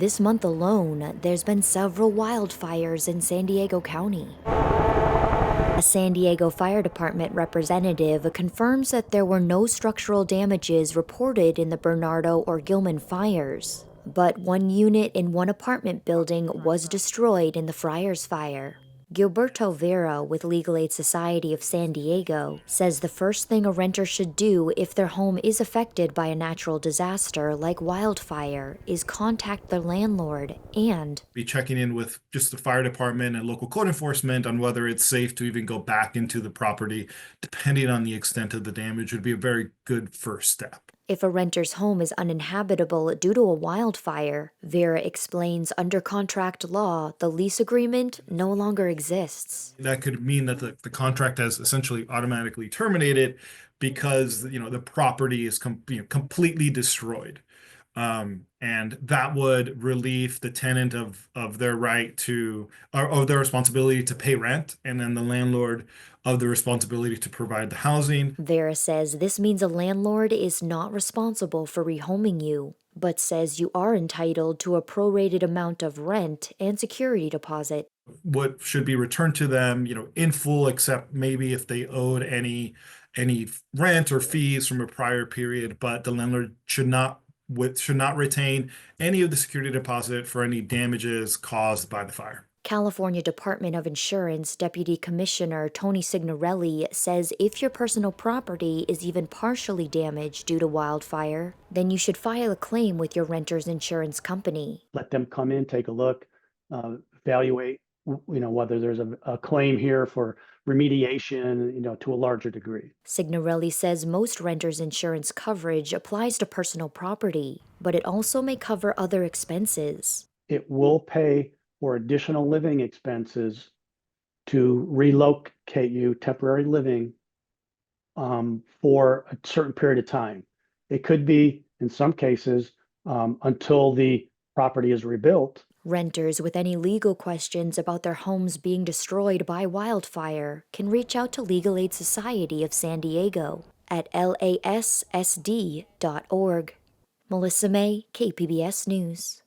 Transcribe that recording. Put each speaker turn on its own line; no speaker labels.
This month alone, there's been several wildfires in San Diego County. A San Diego Fire Department representative confirms that there were no structural damages reported in the Bernardo or Gilman fires, but one unit in one apartment building was destroyed in the Friars fire. Gilberto Vera with Legal Aid Society of San Diego says the first thing a renter should do if their home is affected by a natural disaster like wildfire is contact their landlord and
be checking in with just the fire department and local code enforcement on whether it's safe to even go back into the property, depending on the extent of the damage, would be a very good first step.
if a renter's home is uninhabitable due to a wildfire, Vera explains under contract law, the lease agreement no longer exists.
That could mean that the contract has essentially automatically terminated because the property is completely destroyed. And that would relieve the tenant of their right to, or of their responsibility to pay rent, and then the landlord of the responsibility to provide the housing.
Vera says this means a landlord is not responsible for rehoming you, but says you are entitled to a prorated amount of rent and security deposit.
What should be returned to them, in full, except maybe if they owed any rent or fees from a prior period, but the landlord should not retain any of the security deposit for any damages caused by the fire.
California Department of Insurance Deputy Commissioner Tony Signorelli says if your personal property is even partially damaged due to wildfire, then you should file a claim with your renter's insurance company.
Let them come in, take a look, evaluate, whether there's a claim here for remediation, to a larger degree.
Signorelli says most renters' insurance coverage applies to personal property, but it also may cover other expenses.
It will pay for additional living expenses to relocate you, temporary living, for a certain period of time. It could be, in some cases, until the property is rebuilt.
Renters with any legal questions about their homes being destroyed by wildfire can reach out to Legal Aid Society of San Diego at lassd.org. Melissa Mae, KPBS News.